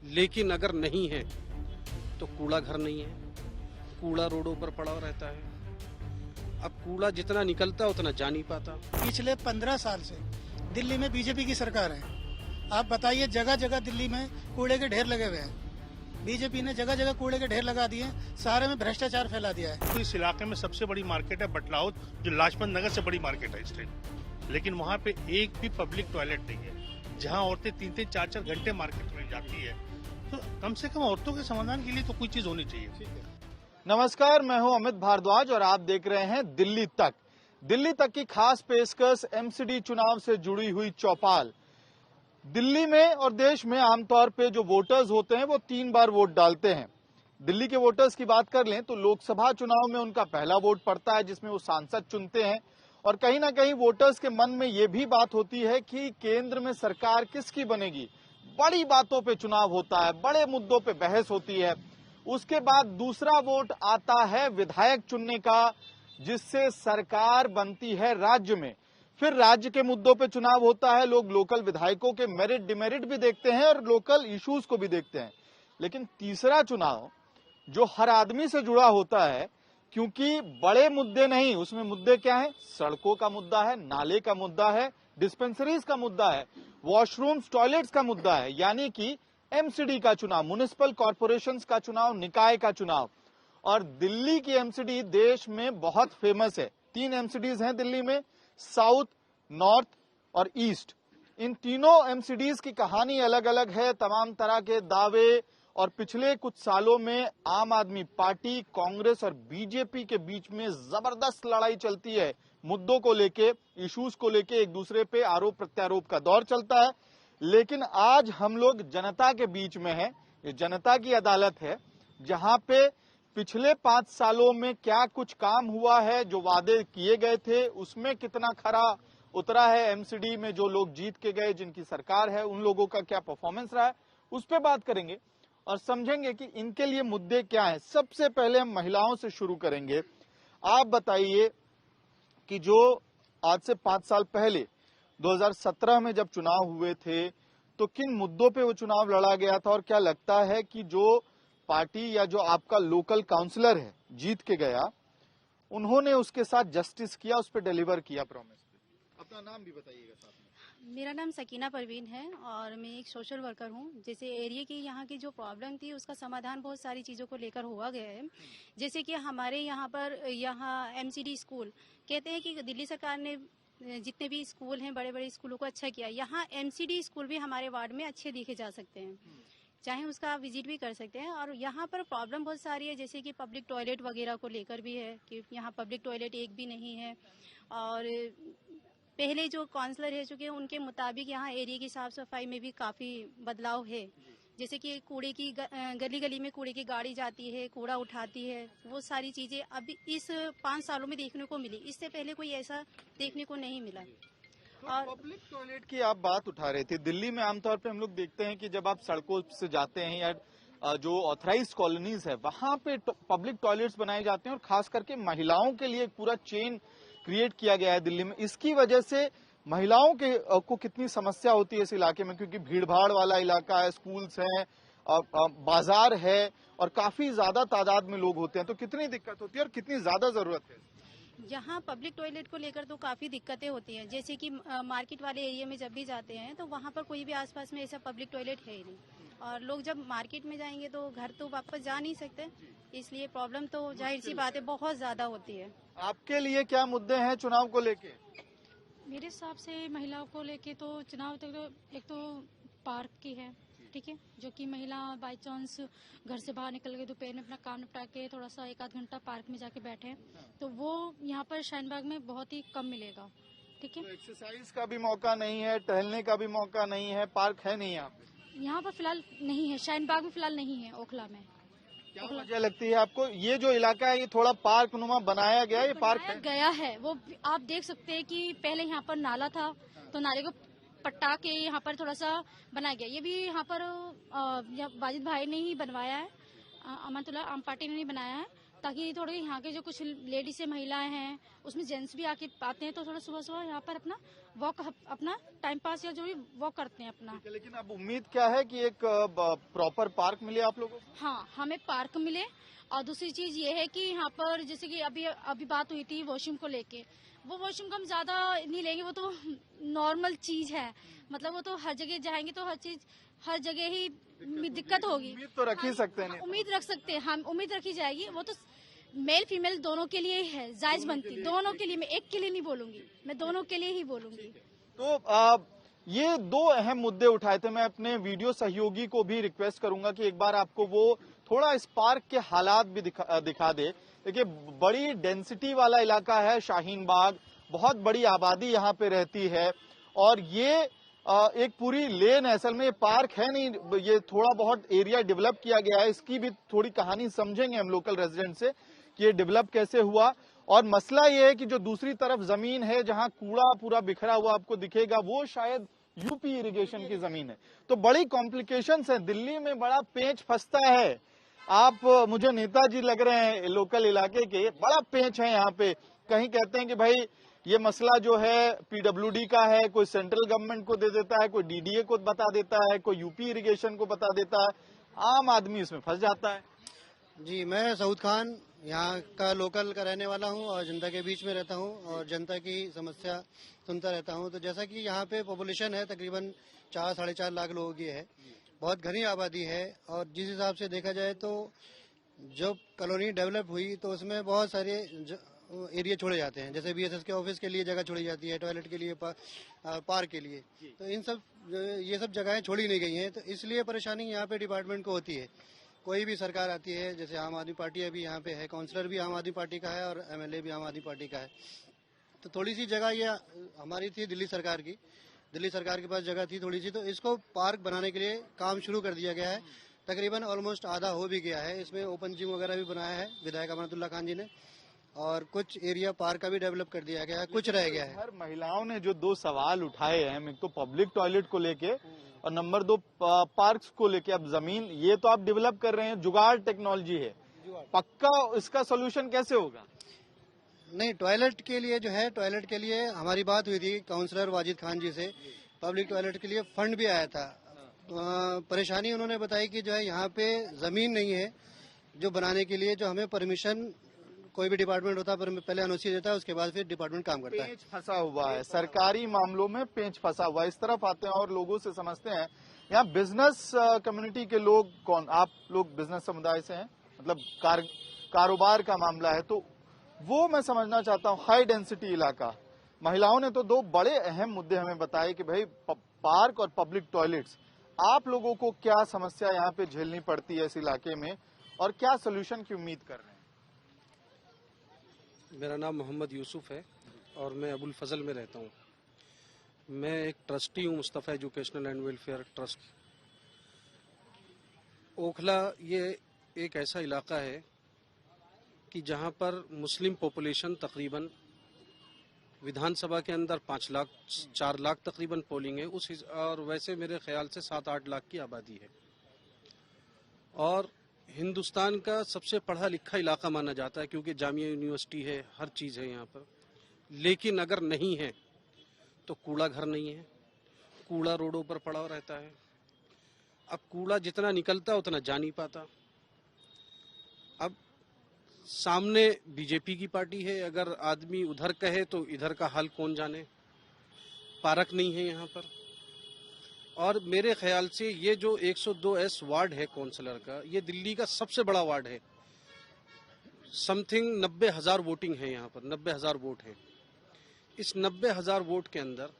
लेकिन अगर नहीं है तो कूड़ा घर नहीं है, कूड़ा रोडों पर पड़ा रहता है। अब कूड़ा जितना निकलता है उतना जा नहीं पाता। पिछले 15 साल से दिल्ली में बीजेपी की सरकार है। आप बताइए, जगह जगह दिल्ली में कूड़े के ढेर लगे हुए हैं। बीजेपी ने जगह जगह कूड़े के ढेर लगा दिए, सारे में भ्रष्टाचार फैला दिया है। तो इस इलाके में सबसे बड़ी मार्केट है बटलाउद, जो लाजपत नगर से बड़ी मार्केट है इस टाइम, लेकिन वहाँ पे एक भी पब्लिक टॉयलेट नहीं है, जहाँ औरतें 3-3, 4-4 घंटे मार्केट में जाती है। तो कम से कम औरतों के समाधान के लिए तो कोई चीज होनी चाहिए। नमस्कार, मैं हूं अमित भारद्वाज और आप देख रहे हैं दिल्ली तक। दिल्ली तक की खास पेशकश एमसीडी चुनाव से जुड़ी हुई चौपाल। दिल्ली में और देश में आमतौर पे जो वोटर्स होते हैं वो 3 बार वोट डालते हैं। दिल्ली के वोटर्स की बात कर लें तो लोकसभा चुनाव में उनका पहला वोट पड़ता है, जिसमें वो सांसद चुनते हैं। और कहीं ना कहीं वोटर्स के मन में ये भी बात होती है कि केंद्र में सरकार किसकी बनेगी। बड़ी बातों पे चुनाव होता है, बड़े मुद्दों पे बहस होती है। उसके बाद दूसरा वोट आता है विधायक चुनने का, जिससे सरकार बनती है राज्य में। फिर राज्य के मुद्दों पे चुनाव होता है, लोग लोकल विधायकों के मेरिट डिमेरिट भी देखते हैं और लोकल इश्यूज को भी देखते हैं। लेकिन तीसरा चुनाव जो हर आदमी से जुड़ा होता है, क्योंकि बड़े मुद्दे नहीं, उसमें मुद्दे क्या है, सड़कों का मुद्दा है, नाले का मुद्दा है, डिस्पेंसरीज का मुद्दा है, वॉशरूम्स टॉयलेट्स का मुद्दा है, यानी कि एमसीडी का चुनाव, म्युनिसिपल कॉर्पोरेशंस का चुनाव, निकाय का चुनाव। और दिल्ली की एमसीडी देश में बहुत फेमस है। 3 एमसीडीज हैं दिल्ली में, साउथ, नॉर्थ और ईस्ट। इन तीनों एमसीडीज की कहानी अलग अलग है, तमाम तरह के दावे। और पिछले कुछ सालों में आम आदमी पार्टी, कांग्रेस और बीजेपी के बीच में जबरदस्त लड़ाई चलती है, मुद्दों को लेके, इश्यूज को लेके एक दूसरे पे आरोप प्रत्यारोप का दौर चलता है। लेकिन आज हम लोग जनता के बीच में हैं। ये जनता की अदालत है, जहां पे पिछले 5 सालों में क्या कुछ काम हुआ है, जो वादे किए गए थे उसमें कितना खरा उतरा है, एमसीडी में जो लोग जीत के गए, जिनकी सरकार है, उन लोगों का क्या परफॉर्मेंस रहा है, उस पर बात करेंगे और समझेंगे कि इनके लिए मुद्दे क्या हैं। सबसे पहले हम महिलाओं से शुरू करेंगे। आप बताइए कि जो आज से 5 साल पहले 2017 में जब चुनाव हुए थे तो किन मुद्दों पे वो चुनाव लड़ा गया था, और क्या लगता है कि जो पार्टी या जो आपका लोकल काउंसलर है जीत के गया, उन्होंने उसके साथ जस्टिस किया, उस पर डिलीवर किया प्रॉमिस पे? अपना नाम भी बताइएगा साथ में। मेरा नाम सकीना परवीन है और मैं एक सोशल वर्कर हूँ। जैसे एरिया की यहाँ की जो प्रॉब्लम थी उसका समाधान बहुत सारी चीज़ों को लेकर हुआ गया है। जैसे कि हमारे यहाँ पर एमसीडी स्कूल कहते हैं कि दिल्ली सरकार ने जितने भी स्कूल हैं बड़े बड़े स्कूलों को अच्छा किया। यहाँ एमसीडी स्कूल भी हमारे वार्ड में अच्छे देखे जा सकते हैं, चाहे उसका आप विजिट भी कर सकते हैं। और यहाँ पर प्रॉब्लम बहुत सारी है, जैसे कि पब्लिक टॉयलेट वगैरह को लेकर भी है कि यहाँ पब्लिक टॉयलेट एक भी नहीं है। और पहले जो काउंसलर है चूँकि उनके मुताबिक यहाँ एरिया की साफ सफाई में भी काफ़ी बदलाव है। जैसे कि कूड़े की गली गली में कूड़े की गाड़ी जाती है, कूड़ा उठाती है, वो सारी चीज़ें अभी इस 5 सालों में देखने को मिली। इससे पहले कोई ऐसा देखने को नहीं मिला। और पब्लिक टॉयलेट की आप बात उठा रहे थे, दिल्ली में आमतौर पे हम लोग देखते हैं कि जब आप सड़कों से जाते हैं या जो ऑथराइज्ड कॉलोनीज है वहां पे पब्लिक टॉयलेट्स बनाए जाते हैं, और खास करके महिलाओं के लिए एक पूरा चेन क्रिएट किया गया है दिल्ली में। इसकी वजह से महिलाओं के को कितनी समस्या होती है इस इलाके में, क्योंकि भीड़ भाड़ वाला इलाका है, स्कूल्स हैं, बाजार है और काफी ज्यादा तादाद में लोग होते हैं। तो कितनी दिक्कत होती है और कितनी ज्यादा जरूरत है? यहाँ पब्लिक टॉयलेट को लेकर तो काफ़ी दिक्कतें होती हैं। जैसे कि मार्केट वाले एरिया में जब भी जाते हैं तो वहाँ पर कोई भी आसपास में ऐसा पब्लिक टॉयलेट है ही नहीं, और लोग जब मार्केट में जाएंगे तो घर तो वापस जा नहीं सकते, इसलिए प्रॉब्लम तो जाहिर सी बात है बहुत ज़्यादा होती है। आपके लिए क्या मुद्दे हैं चुनाव को लेके? मेरे हिसाब से महिलाओं को लेके तो चुनाव तक तो एक तो पार्क की है, ठीक है, जो कि महिला बाय चांस घर से बाहर निकल गए दोपहर में अपना काम निपटा के थोड़ा सा 1-8 घंटा पार्क में जाके बैठे, तो वो यहाँ पर शाहीनबाग में बहुत ही कम मिलेगा। ठीक है, तो एक्सरसाइज का भी मौका नहीं है, टहलने का भी मौका नहीं है, पार्क है नहीं यहाँ पे? यहाँ पर फिलहाल नहीं है, शाहीनबाग में फिलहाल नहीं है। ओखला में क्या वजह लगती है आपको? ये जो इलाका है ये थोड़ा पार्क नुमा बनाया गया है, ये पार्क है? गया है, वो आप देख सकते हैं कि पहले यहाँ पर नाला था तो नाले को पट्टा के यहाँ पर थोड़ा सा बनाया गया। ये भी यहाँ पर वाजिद भाई ने ही बनवाया है, अमनतुल्लाह आम पार्टी ने नहीं बनाया है। ताकि थोड़े यहाँ के जो कुछ लेडीज से महिलाएं हैं उसमें जेंट्स भी आके आते हैं, तो थोड़ा सुबह सुबह यहाँ पर अपना वॉक, अपना टाइम पास या जो भी वॉक करते हैं अपना। लेकिन अब उम्मीद क्या है कि एक प्रॉपर पार्क मिले आप लोगों को? हाँ, हमें पार्क मिले। और दूसरी चीज ये है कि यहाँ पर जैसे कि अभी बात हुई थी वॉशरूम को लेके, वो वॉशरूम का हम ज्यादा नहीं लेंगे, वो तो नॉर्मल चीज है, मतलब वो तो हर जगह जाएंगे तो हर जगह ही दिक्कत होगी। उम्मीद तो रख ही सकते हैं। उम्मीद रख सकते हैं, हम उम्मीद रखी जाएगी, वो तो मेल फीमेल दोनों के लिए ही है, जायज बनती, दोनों के लिए। मैं एक के लिए नहीं बोलूंगी, मैं दोनों के लिए ही बोलूंगी। तो ये दो अहम मुद्दे उठाए थे। मैं अपने वीडियो सहयोगी को भी रिक्वेस्ट करूंगा कि एक बार आपको वो थोड़ा इस पार्क के हालात भी दिखा दे। देखिए, बड़ी डेंसिटी वाला इलाका है शाहीन बाग, बहुत बड़ी आबादी यहाँ पे रहती है, और ये एक पूरी लेन है। असल में ये पार्क है नहीं, ये थोड़ा बहुत एरिया डेवलप किया गया है। इसकी भी थोड़ी कहानी समझेंगे हम लोकल रेजिडेंट से कि ये डेवलप कैसे हुआ। और मसला ये है कि जो दूसरी तरफ जमीन है जहां कूड़ा पूरा बिखरा हुआ आपको दिखेगा, वो शायद यूपी इरिगेशन की जमीन है। तो बड़ी कॉम्प्लिकेशंस है, दिल्ली में बड़ा पेच फंसता है। आप मुझे नेताजी लग रहे हैं लोकल इलाके के, बड़ा पेच है यहाँ पे। कहीं कहते हैं कि भाई ये मसला जो है पीडब्ल्यूडी का है, कोई सेंट्रल गवर्नमेंट को दे देता है, कोई डीडीए को बता देता है, कोई यूपी इरिगेशन को बता देता है, आम आदमी इसमें फंस जाता है। जी, मैं सऊद खान यहाँ का लोकल का रहने वाला हूँ और जनता के बीच में रहता हूँ और जनता की समस्या सुनता रहता हूँ। तो जैसा कि यहाँ पे पॉपुलेशन है तकरीबन 4-4.5 लाख लोगों की है, बहुत घनी आबादी है। और जिस हिसाब से देखा जाए तो जब कॉलोनी डेवलप हुई तो उसमें बहुत सारे एरिया छोड़े जाते हैं, जैसे बीएसएस के ऑफिस के लिए जगह छोड़ी जाती है, टॉयलेट के लिए, पार्क के लिए। तो ये सब जगहें छोड़ी नहीं गई हैं, तो इसलिए परेशानी यहाँ पे डिपार्टमेंट को होती है। कोई भी सरकार आती है, जैसे आम आदमी पार्टी अभी यहाँ पे है, काउंसलर भी आम आदमी पार्टी का है और एमएलए भी आम आदमी पार्टी का है। तो थोड़ी सी जगह ये हमारी थी दिल्ली सरकार के पास जगह थी थोड़ी सी, तो इसको पार्क बनाने के लिए काम शुरू कर दिया गया है। तकरीबन ऑलमोस्ट आधा हो भी गया है। इसमें ओपन जिम वगैरह भी बनाया है विधायक अमरतुल्ला खान जी ने, और कुछ एरिया पार्क का भी डेवलप कर दिया गया है, कुछ रह गया है। हर महिलाओं ने जो दो सवाल उठाए हैं, एक तो पब्लिक टॉयलेट को लेके और नंबर 2 पार्क्स को लेके। अब जमीन ये तो आप डेवलप कर रहे हैं, जुगाड़ टेक्नोलॉजी है, पक्का इसका सोल्यूशन कैसे होगा? नहीं, टॉयलेट के लिए जो है, टॉयलेट के लिए हमारी बात हुई थी काउंसलर वाजिद खान जी से, पब्लिक टॉयलेट के लिए फंड भी आया था। परेशानी उन्होंने बताई कि जो है यहाँ पे जमीन नहीं है जो बनाने के लिए, जो हमें परमिशन कोई भी डिपार्टमेंट होता है पहले एनओसी देता है, उसके बाद फिर डिपार्टमेंट काम करता है। पेंच फंसा हुआ है, सरकारी मामलों में पेंच फंसा हुआ है। इस तरफ आते हैं और लोगों से समझते हैं। यहाँ बिजनेस कम्युनिटी के लोग कौन? आप लोग बिजनेस समुदाय से हैं, मतलब कारोबार का मामला है, तो वो मैं समझना चाहता हूँ। हाई डेंसिटी इलाका, महिलाओं ने तो दो बड़े अहम मुद्दे हमें बताए कि भाई पार्क और पब्लिक टॉयलेट्स, आप लोगों को क्या समस्या यहाँ पे झेलनी पड़ती है इस इलाके में और क्या सोल्यूशन की उम्मीद कर रहे हैं? मेरा नाम मोहम्मद यूसुफ है और मैं अबुल फजल में रहता हूँ। मैं एक ट्रस्टी हूँ Mustafa educational and welfare trust. Okhla ये एक ऐसा इलाका है कि जहाँ पर मुस्लिम पॉपुलेशन तकरीबन विधानसभा के अंदर 4 लाख तकरीबन पोलिंग है और वैसे मेरे ख्याल से 7-8 लाख की आबादी है और हिंदुस्तान का सबसे पढ़ा लिखा इलाका माना जाता है क्योंकि जामिया यूनिवर्सिटी है, हर चीज़ है यहाँ पर। लेकिन अगर नहीं है तो कूड़ा घर नहीं है, कूड़ा रोडों पर पड़ा रहता है। अब कूड़ा जितना निकलता है उतना जा नहीं पाता। अब सामने बीजेपी की पार्टी है, अगर आदमी उधर कहे तो इधर का हाल कौन जाने। पार्क नहीं है यहाँ पर और मेरे ख्याल से ये जो 102S वार्ड है काउंसलर का, ये दिल्ली का सबसे बड़ा वार्ड है। समथिंग 90,000 वोटिंग है यहाँ पर, 90,000 वोट है। इस 90,000 वोट के अंदर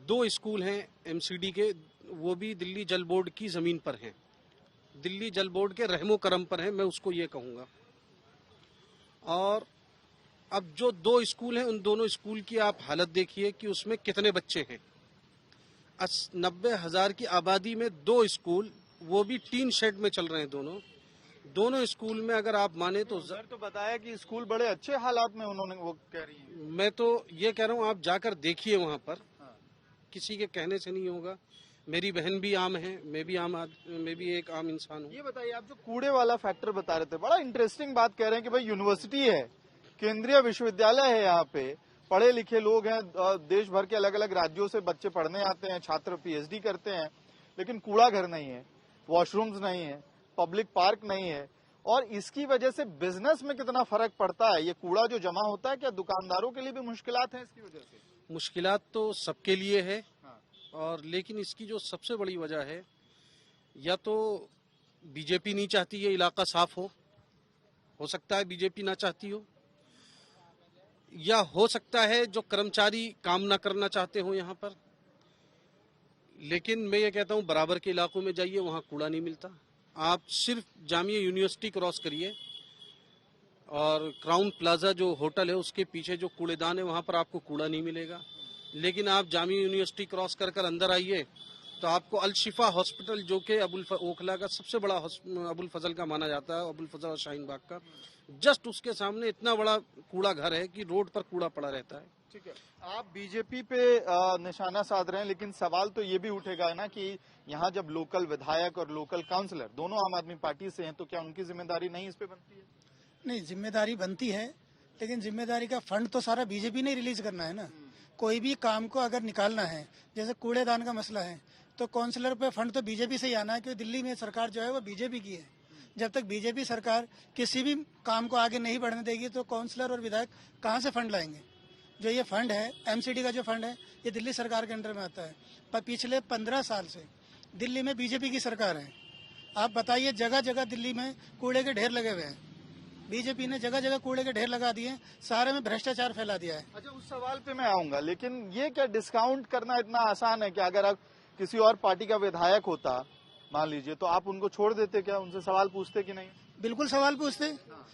2 स्कूल हैं एमसीडी के, वो भी दिल्ली जल बोर्ड की ज़मीन पर हैं, दिल्ली जल बोर्ड के रहमो करम पर है, मैं उसको ये कहूँगा। और अब जो 2 स्कूल हैं उन दोनों स्कूल की आप हालत देखिए कि उसमें कितने बच्चे हैं। 90,000 की आबादी में 2 स्कूल, वो भी टीन शेड में चल रहे हैं दोनों स्कूल में। अगर आप माने तो बताया कि स्कूल बड़े अच्छे हालात में, उन्होंने वो कह रही है। मैं तो ये कह रहा हूँ आप जाकर देखिए वहाँ पर, किसी के कहने से नहीं होगा। मेरी बहन भी आम है, मैं भी एक आम इंसान हूँ। ये बताइए, आप जो कूड़े वाला फैक्टर बता रहे थे, बड़ा इंटरेस्टिंग बात कह रहे हैं कि भाई यूनिवर्सिटी है, केंद्रीय विश्वविद्यालय है, यहाँ पे पढ़े लिखे लोग हैं, देश भर के अलग अलग राज्यों से बच्चे पढ़ने आते हैं, छात्र पीएचडी करते हैं, लेकिन कूड़ा घर नहीं है, वॉशरूम्स नहीं है, पब्लिक पार्क नहीं है, और इसकी वजह से बिजनेस में कितना फर्क पड़ता है। ये कूड़ा जो जमा होता है, क्या दुकानदारों के लिए भी मुश्किलात हैं इसकी वजह से? मुश्किलात तो सबके लिए है, हाँ। और लेकिन इसकी जो सबसे बड़ी वजह है, या तो बीजेपी नहीं चाहती ये इलाका साफ हो सकता है बीजेपी ना चाहती हो, या हो सकता है जो कर्मचारी काम ना करना चाहते हो यहाँ पर। लेकिन मैं ये कहता हूँ बराबर के इलाकों में जाइए, वहाँ कूड़ा नहीं मिलता। आप सिर्फ जामिया यूनिवर्सिटी क्रॉस करिए और क्राउन प्लाजा जो होटल है उसके पीछे जो कूड़ेदान है वहाँ पर आपको कूड़ा नहीं मिलेगा। लेकिन आप जामिया यूनिवर्सिटी क्रॉस कर कर अंदर आइए तो आपको अल शिफा हॉस्पिटल, जो कि ओखला का सबसे बड़ा अबुल फजल का माना जाता है, अबुल फजल और शाहीन बाग का, जस्ट उसके सामने इतना बड़ा कूड़ा घर है कि रोड पर कूड़ा पड़ा रहता है। ठीक है, आप बीजेपी पे निशाना साध रहे हैं, लेकिन सवाल तो ये भी उठेगा ना कि यहाँ जब लोकल विधायक और लोकल काउंसलर दोनों आम आदमी पार्टी से हैं, तो क्या उनकी जिम्मेदारी नहीं इस पे बनती है? नहीं, जिम्मेदारी बनती है, लेकिन जिम्मेदारी का फंड तो सारा बीजेपी ने रिलीज करना है ना। कोई भी काम को अगर निकालना है, जैसे कूड़ेदान का मसला है, तो काउंसलर पे फंड तो बीजेपी से ही आना है, क्योंकि दिल्ली में सरकार जो है वो बीजेपी की है। जब तक बीजेपी सरकार किसी भी काम को आगे नहीं बढ़ने देगी तो काउंसलर और विधायक कहाँ से फंड लाएंगे? जो ये फंड है, एमसीडी का जो फंड है, ये दिल्ली सरकार के अंडर में आता है। पर पिछले 15 साल से दिल्ली में बीजेपी की सरकार है। आप बताइए, जगह जगह दिल्ली में कूड़े के ढेर लगे हुए हैं। बीजेपी ने जगह जगह कूड़े के ढेर लगा दिए, सारे में भ्रष्टाचार फैला दिया है। अच्छा, उस सवाल पे मैं आऊंगा, लेकिन ये क्या डिस्काउंट करना इतना आसान है कि अगर आप किसी और पार्टी का विधायक होता मान लीजिए, तो आप उनको छोड़ देते क्या? उनसे सवाल पूछते कि नहीं? बिल्कुल सवाल पूछते।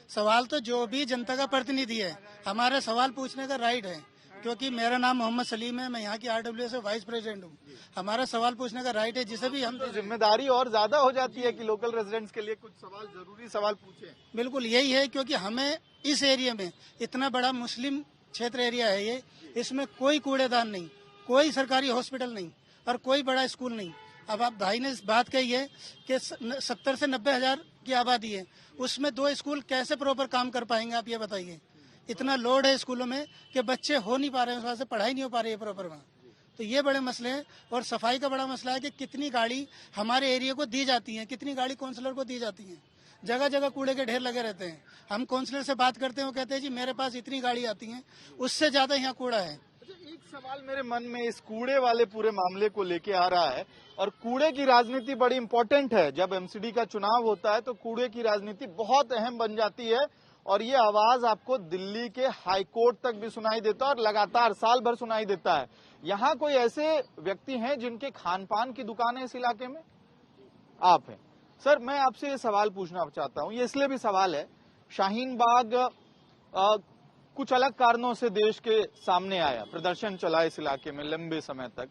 सवाल तो जो भी जनता का प्रतिनिधि है, हमारा सवाल पूछने का राइट है, क्योंकि मेरा नाम मोहम्मद सलीम है, मैं यहाँ की आरडब्ल्यूएस वाइस प्रेसिडेंट हूँ। हमारा सवाल पूछने का राइट है, जिसे भी हम तो जिम्मेदारी और ज्यादा हो जाती है कि लोकल रेजिडेंट्स के लिए कुछ सवाल, जरूरी सवाल पूछे। बिल्कुल यही है, क्योंकि हमें इस एरिया में, इतना बड़ा मुस्लिम क्षेत्र एरिया है ये, इसमें कोई कूड़ेदान नहीं, कोई सरकारी हॉस्पिटल नहीं और कोई बड़ा स्कूल नहीं। अब आप भाई ने बात कही है कि 70 से 90 हजार की आबादी है, उसमें 2 स्कूल कैसे प्रॉपर काम कर पाएंगे? आप ये बताइए। इतना लोड है स्कूलों में कि बच्चे हो नहीं पा रहे हैं, उस वजह से पढ़ाई नहीं हो पा रही है प्रॉपर वहाँ। तो ये बड़े मसले हैं। और सफाई का बड़ा मसला है कि कितनी गाड़ी हमारे एरिया को दी जाती है, कितनी गाड़ी काउंसलर को दी जाती है। जगह जगह कूड़े के ढेर लगे रहते हैं। हम काउंसलर से बात करते हैं, वो कहते हैं जी मेरे पास इतनी गाड़ी आती है, उससे ज्यादा यहाँ कूड़ा है। एक सवाल मेरे मन में इस कूड़े वाले पूरे मामले को लेके आ रहा है, और कूड़े की राजनीति बड़ी इंपॉर्टेंट है। जब एमसीडी का चुनाव होता है तो कूड़े की राजनीति बहुत अहम बन जाती है, और ये आवाज आपको दिल्ली के हाई कोर्ट तक भी सुनाई देता है और लगातार साल भर सुनाई देता है। यहाँ कोई ऐसे व्यक्ति हैं जिनके खान पान की दुकान है इस इलाके में? आप हैं सर। मैं आपसे ये सवाल पूछना चाहता हूँ, ये इसलिए भी सवाल है, शाहीन बाग कुछ अलग कारणों से देश के सामने आया, प्रदर्शन चला इस इलाके में लंबे समय तक।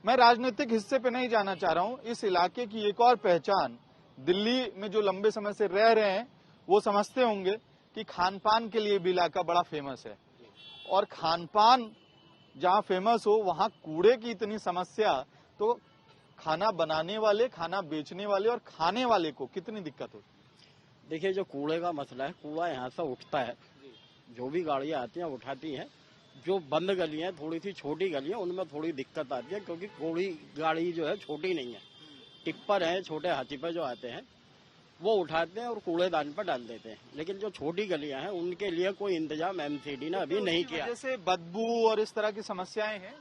मैं राजनीतिक हिस्से पे नहीं जाना चाह रहा हूँ। इस इलाके की एक और पहचान, दिल्ली में जो लंबे समय से रह रहे हैं वो समझते होंगे कि खान पान के लिए भी इलाका बड़ा फेमस है, और खान पान जहाँ फेमस हो वहाँ कूड़े की इतनी समस्या, तो खाना बनाने वाले, खाना बेचने वाले और खाने वाले को कितनी दिक्कत होती है? देखिए, जो कूड़े का मसला है, कूड़ा यहाँ से उठता है, जो भी गाड़ियाँ आती हैं उठाती हैं। जो बंद गलियाँ, थोड़ी सी छोटी गलियाँ, उनमें थोड़ी दिक्कत आती है, क्योंकि कूड़ी गाड़ी जो है छोटी नहीं है, टिप्पर है, छोटे हाथी पर जो आते हैं वो उठाते हैं और कूड़ेदान पर डाल देते हैं। लेकिन जो छोटी गलियां हैं उनके लिए कोई इंतजाम एमसीडी ने अभी नहीं किया। जैसे बदबू और इस तरह की समस्याएं हैं।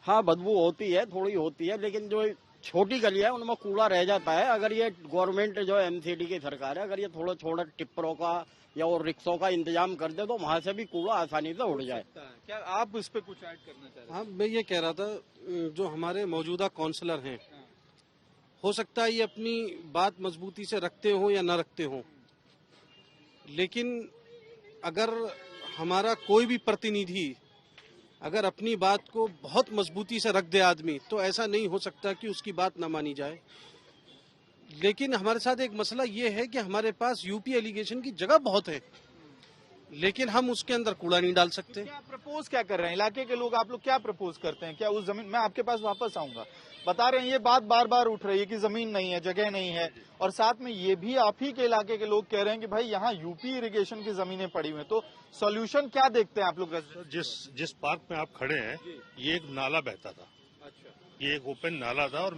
हाँ, बदबू होती है, थोड़ी होती है, लेकिन जो छोटी गलियां हैं उनमें कूड़ा रह जाता है। अगर ये गवर्नमेंट जो एमसीडी की सरकार है, अगर ये थोड़ा थोड़ा टिप्परों का या और रिक्शों का इंतजाम कर दे तो वहाँ से भी कूड़ा आसानी से उड़ जाए। क्या आप इस पे कुछ ऐड करना चाह रहे हैं? हाँ, मैं ये कह रहा था, जो हमारे मौजूदा काउंसलर हैं, हो सकता है ये अपनी बात मजबूती से रखते हो या न रखते हो, लेकिन अगर हमारा कोई भी प्रतिनिधि अगर अपनी बात को बहुत मजबूती से रख दे आदमी, तो ऐसा नहीं हो सकता कि उसकी बात न मानी जाए। लेकिन हमारे साथ एक मसला ये है कि हमारे पास यूपी एलिगेशन की जगह बहुत है, लेकिन हम उसके अंदर कूड़ा नहीं डाल सकते। क्या प्रपोज क्या कर रहे हैं इलाके के लोग, आप लोग क्या प्रपोज करते हैं? क्या उस जमीन, मैं आपके पास वापस आऊंगा, बता रहे हैं ये बात बार बार उठ रही है कि जमीन नहीं है, जगह नहीं है, और साथ में ये भी आप ही के इलाके के लोग कह रहे हैं कि भाई यहाँ यूपी इरिगेशन की जमीनें पड़ी हुई हैं, तो सॉल्यूशन क्या देखते हैं आप लोग? जिस पार्क में आप खड़े हैं ये एक नाला बहता था, ये एक ओपन नाला था, और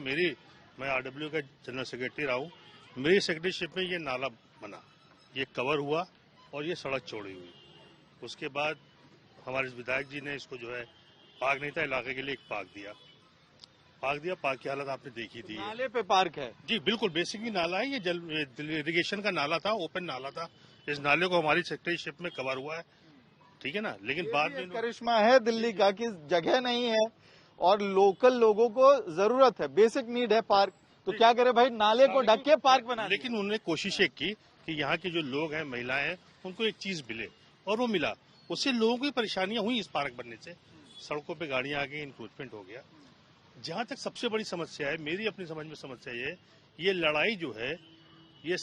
मैं आरडब्ल्यू का जनरल सेक्रेटरी रहा हूँ, मेरी सेक्रेटरीशिप में ये नाला बना, ये कवर हुआ और ये सड़क चौड़ी हुई। उसके बाद हमारे विधायक जी ने इसको जो है, पार्क नहीं था इलाके के लिए, एक पार्क दिया। पार्क की हालत आपने देखी थी। नाले पे पार्क है जी बिल्कुल, बेसिकली नाला है, ये जल इरिगेशन का नाला था, ओपन नाला था। इस नाले को हमारी सेक्रेटरीशिप में कवर हुआ है, ठीक है ना, लेकिन बाद में करिश्मा है दिल्ली का कि जगह नहीं है और लोकल लोगों को जरूरत है, बेसिक नीड है पार्क, तो क्या करे भाई, नाले को ढक के पार्क बना। लेकिन उन्होंने कोशिश एक की कि यहाँ के जो लोग हैं, महिलाएं हैं, उनको एक चीज मिले, और वो मिला। उससे लोगों की परेशानियां हुई इस पार्क बनने से, सड़कों पे गाड़ियां आ गई, इंक्रोचमेंट हो गया। जहां तक सबसे बड़ी समस्या है, मेरी अपनी समझ में समस्या ये लड़ाई जो है, ये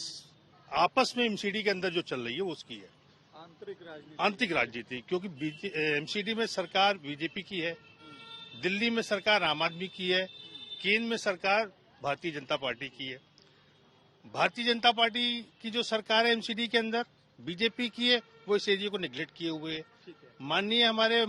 आपस में एमसीडी के अंदर जो चल रही है वो उसकी है, आंतरिक राजनीति। क्योंकि एमसीडी में सरकार बीजेपी की है, दिल्ली में सरकार आम आदमी की है, केंद्र में सरकार भारतीय जनता पार्टी की है। भारतीय जनता पार्टी की जो सरकार है एमसीडी के अंदर, बीजेपी की है, वो इस एरिया को निगलेक्ट किए हुए है। माननीय हमारे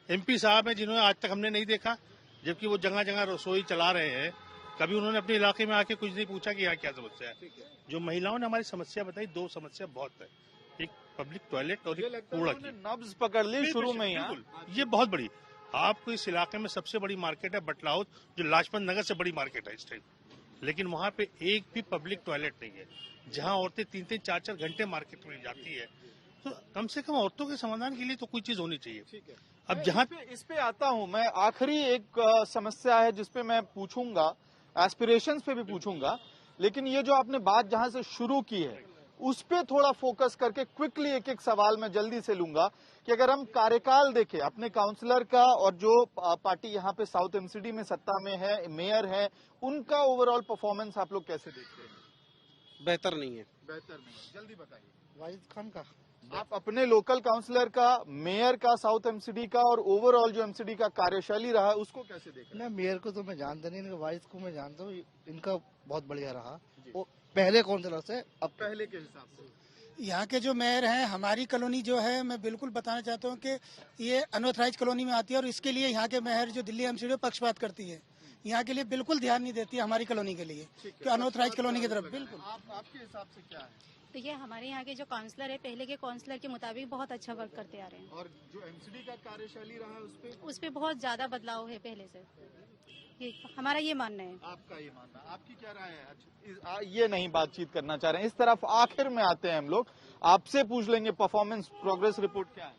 एमपी साहब हैं, जिन्होंने आज तक हमने नहीं देखा, जबकि वो जगह जगह रसोई चला रहे हैं, कभी उन्होंने अपने इलाके में आके कुछ नहीं पूछा कि यहाँ क्या समस्या है। जो महिलाओं ने हमारी समस्या बताई, दो समस्या बहुत है, एक पब्लिक टॉयलेट और एक कूड़ा की। नब्ज पकड़ ली शुरू में ही, ये बहुत बड़ी, आपको इस इलाके में सबसे बड़ी मार्केट है बटलाउद, जो लाजपत नगर से बड़ी मार्केट है इस टाइम, लेकिन वहाँ पे एक भी पब्लिक टॉयलेट नहीं है, जहाँ औरतें 3-3, 4-4 घंटे मार्केट में जाती है। तो कम से कम औरतों के समाधान के लिए तो कोई चीज होनी चाहिए। अब जहाँ इस पे आता हूँ मैं, आखिरी एक समस्या है जिसपे मैं पूछूंगा, एस्पिरेशंस पे भी पूछूंगा, लेकिन ये जो आपने बात जहाँ से शुरू की है उस पे थोड़ा फोकस करके क्विकली एक एक सवाल मैं जल्दी से लूंगा कि अगर हम कार्यकाल देखें अपने काउंसलर का, और जो पार्टी यहाँ पे साउथ एमसीडी में सत्ता में है, मेयर है, उनका ओवरऑल परफॉर्मेंस आप लोग कैसे देखते हैं? बेहतर नहीं है। बेहतर नहीं, जल्दी बताइए। वाहिद खान का। आप अपने लोकल काउंसलर का, मेयर का, साउथ एमसीडी का, और ओवरऑल जो एमसीडी का कार्यशैली रहा है उसको कैसे देखते हैं? मेयर को तो मैं जानता नहीं, वाहिद को मैं जानता हूँ, इनका बहुत बढ़िया रहा, वो पहले काउंसलर से अब पहले के हिसाब से। यहाँ के जो मेयर हैं, हमारी कॉलोनी जो है, मैं बिल्कुल बताना चाहता हूँ कि ये अनऑथराइज कॉलोनी में आती है, और इसके लिए यहाँ के मेयर जो दिल्ली एमसीडी पक्षपात करती है, यहाँ के लिए बिल्कुल ध्यान नहीं देती है हमारी कॉलोनी के लिए, कि अनऑथराइज कॉलोनी की तरफ। बिल्कुल आपके हिसाब से क्या है? देखिए, हमारे यहाँ के जो काउंसलर है, पहले के काउंसलर के मुताबिक बहुत अच्छा वर्क करते आ रहे हैं, और जो एमसीडी का कार्यशैली रहा है उस पे बहुत ज्यादा बदलाव है पहले से, ये हमारा ये मानना है। आपका ये मानना, आपकी क्या राय है? अच्छा, ये नहीं बातचीत करना चाह रहे हैं, इस तरफ आखिर में आते हैं हम लोग, आपसे पूछ लेंगे परफॉर्मेंस प्रोग्रेस रिपोर्ट क्या है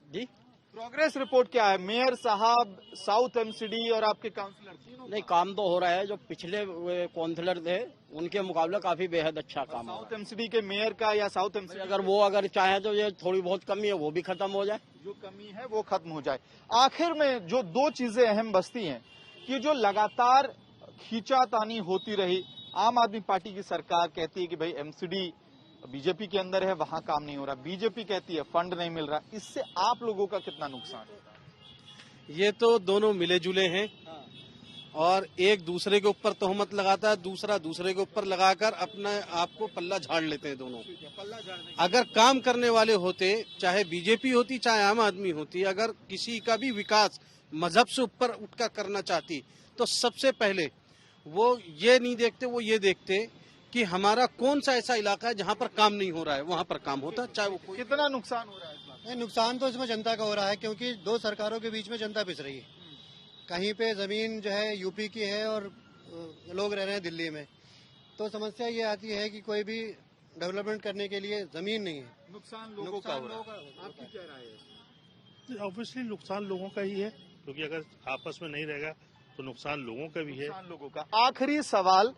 जी? प्रोग्रेस रिपोर्ट क्या है मेयर साहब, साउथ एमसीडी और आपके काउंसलर? नहीं, काम तो हो रहा है, जो पिछले काउंसलर थे उनके मुकाबले काफी बेहद अच्छा काम हो साउथ एमसीडी के मेयर का या साउथ एमसीडी, अगर चाहे तो ये थोड़ी बहुत कमी है वो भी खत्म हो जाए, जो कमी है वो खत्म हो जाए। आखिर में जो दो चीजें अहम बचती हैं कि जो लगातार खींचातानी होती रही, आम आदमी पार्टी की सरकार कहती है कि भाई एमसीडी बीजेपी के अंदर है, वहां काम नहीं हो रहा, बीजेपी कहती है फंड नहीं मिल रहा, इससे आप लोगों का कितना नुकसान होता है? ये तो दोनों मिले जुले हैं, और एक दूसरे के ऊपर तोहमत लगाता है, दूसरा दूसरे के ऊपर लगाकर अपने आप को पल्ला झाड़ लेते हैं दोनों। अगर काम करने वाले होते, चाहे बीजेपी होती चाहे आम आदमी होती, अगर किसी का भी विकास मजहब से ऊपर उठकर करना चाहती, तो सबसे पहले वो ये नहीं देखते, वो ये देखते कि हमारा कौन सा ऐसा इलाका है जहाँ पर काम नहीं हो रहा है, वहाँ पर काम होता, चाहे वो कितना नुकसान हो रहा है इस बार? नुकसान तो इसमें जनता का हो रहा है, क्योंकि दो सरकारों के बीच में जनता पिस रही है। कहीं पे जमीन जो है यूपी की है और लोग रह रहे हैं दिल्ली में, तो समस्या ये आती है कि कोई भी डेवलपमेंट करने के लिए जमीन नहीं है। नुकसान लोगों का हो रहा है। आपकी क्या राय है? ऑब्वियसली नुकसान लोगों का ही है, क्योंकि अगर आपस में नहीं रहेगा तो नुकसान लोगों का भी है। नुकसान लोगों का। आखिरी सवाल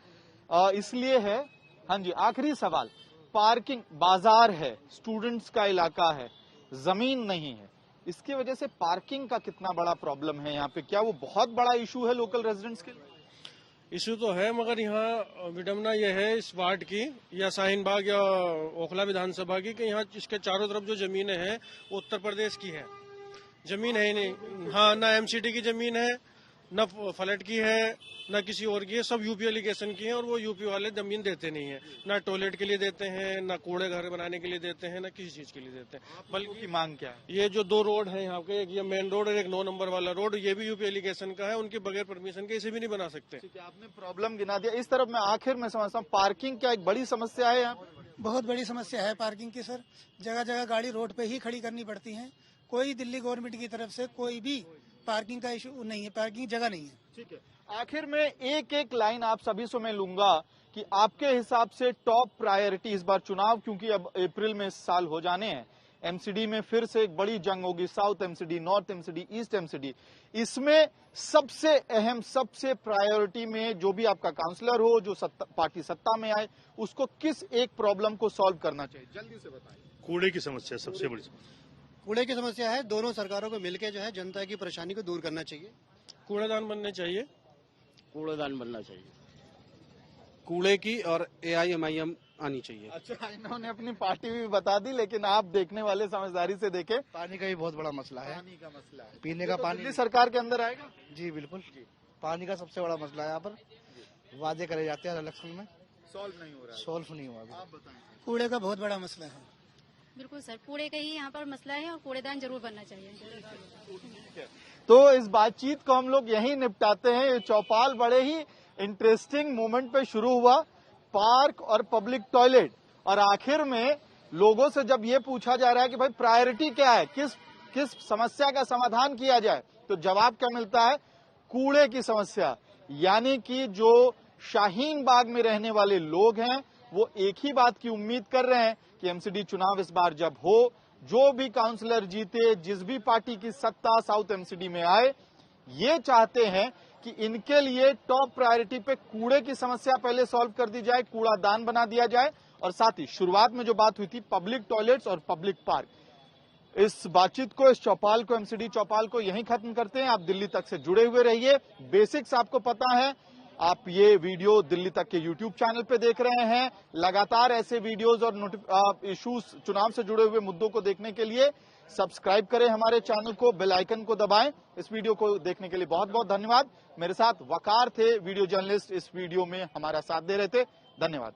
इसलिए है, हाँ जी, आखिरी सवाल, पार्किंग, बाजार है, स्टूडेंट्स का इलाका है, जमीन नहीं है, इसकी वजह से पार्किंग का कितना बड़ा प्रॉब्लम है यहाँ पे? क्या वो बहुत बड़ा इशू है लोकल रेजिडेंट्स के लिए? इशू तो है, मगर यहाँ विडम्बना यह है इस वार्ड की या शाहीन बाग या ओखला विधानसभा की कि यहाँ इसके चारों तरफ जो जमीनें हैं वो उत्तर प्रदेश की है, जमीन है ही नहीं। हाँ, ना एमसीडी की जमीन है, न फ्लैट की है, न किसी और की है, सब यूपी एलिगेशन की है। और वो यूपी वाले जमीन देते नहीं है, ना टॉयलेट के लिए देते हैं, ना कूड़े घर बनाने के लिए देते हैं, ना किसी चीज के लिए देते हैं। बल्कि मांग क्या है? ये जो 2 रोड है यहाँ के, एक ये मेन रोड और एक 9 नंबर वाला रोड, ये भी यूपी एलिगेशन का है। उनके बगैर परमिशन के इसे भी नहीं बना सकते। ठीक है, आपने प्रॉब्लम गिना दिया। इस तरफ मैं आखिर में समझता हूँ, पार्किंग क्या एक बड़ी समस्या है यहाँ? बहुत बड़ी समस्या है पार्किंग की सर। जगह जगह गाड़ी रोड पे ही खड़ी करनी पड़ती है। कोई दिल्ली गवर्नमेंट की तरफ से कोई भी पार्किंग का इशू नहीं है, पार्किंग जगह नहीं है। ठीक है, आखिर में एक एक लाइन आप सभी से मैं लूंगा कि आपके हिसाब से टॉप प्रायोरिटी इस बार चुनाव, क्योंकि अब अप्रैल में इस साल हो जाने हैं, एमसीडी में फिर से एक बड़ी जंग होगी, south MCD, north MCD, east MCD. इसमें सबसे अहम, सबसे प्रायोरिटी में जो भी आपका काउंसलर हो, जो पार्टी सत्ता में आए, उसको किस एक प्रॉब्लम को सॉल्व करना चाहिए? जल्दी से बताएं। कूड़े की समस्या सबसे बड़ी समस्या। कूड़े की समस्या है, दोनों सरकारों को मिलकर जो है जनता की परेशानी को दूर करना चाहिए। कूड़ेदान बनने चाहिए, कूड़ेदान बनना चाहिए। कूड़े की और AIMIM आनी चाहिए। अच्छा, इन्होंने अपनी पार्टी भी बता दी, लेकिन आप देखने वाले समझदारी से देखें। पानी का भी बहुत बड़ा मसला है, पानी का मसला है, पीने का पानी दिल्ली सरकार के अंदर आएगा। जी बिल्कुल, पानी का सबसे बड़ा मसला है। यहाँ पर वादे करे जाते हैं इलेक्शन में, सॉल्व नहीं हो रहा है। सॉल्व नहीं हुआ अभी। आप बताएं। कूड़े का बहुत बड़ा मसला है। बिल्कुल सर, कूड़े का ही यहाँ पर मसला है और कूड़ेदान जरूर बनना चाहिए। तो इस बातचीत को हम लोग यहीं निपटाते हैं। ये चौपाल बड़े ही इंटरेस्टिंग मोमेंट पे शुरू हुआ, पार्क और पब्लिक टॉयलेट, और आखिर में लोगों से जब ये पूछा जा रहा है कि भाई प्रायोरिटी क्या है, किस समस्या का समाधान किया जाए, तो जवाब क्या मिलता है? कूड़े की समस्या। यानी कि जो शाहीन बाग में रहने वाले लोग हैं वो एक ही बात की उम्मीद कर रहे हैं कि एमसीडी चुनाव इस बार जब हो, जो भी काउंसलर जीते, जिस भी पार्टी की सत्ता साउथ एमसीडी में आए, ये चाहते हैं कि इनके लिए टॉप प्रायोरिटी पे कूड़े की समस्या पहले सॉल्व कर दी जाए, कूड़ादान बना दिया जाए, और साथ ही शुरुआत में जो बात हुई थी पब्लिक टॉयलेट्स और पब्लिक पार्क। इस बातचीत को, इस चौपाल को, एमसीडी चौपाल को यहीं खत्म करते हैं। आप दिल्ली तक से जुड़े हुए रहिए। बेसिक्स आपको पता है, आप ये वीडियो दिल्ली तक के यूट्यूब चैनल पे देख रहे हैं। लगातार ऐसे वीडियोस और इश्यूज, चुनाव से जुड़े हुए मुद्दों को देखने के लिए सब्सक्राइब करें हमारे चैनल को, बेल आइकन को दबाएं। इस वीडियो को देखने के लिए बहुत बहुत धन्यवाद। मेरे साथ वकार थे, वीडियो जर्नलिस्ट, इस वीडियो में हमारा साथ दे रहे थे। धन्यवाद।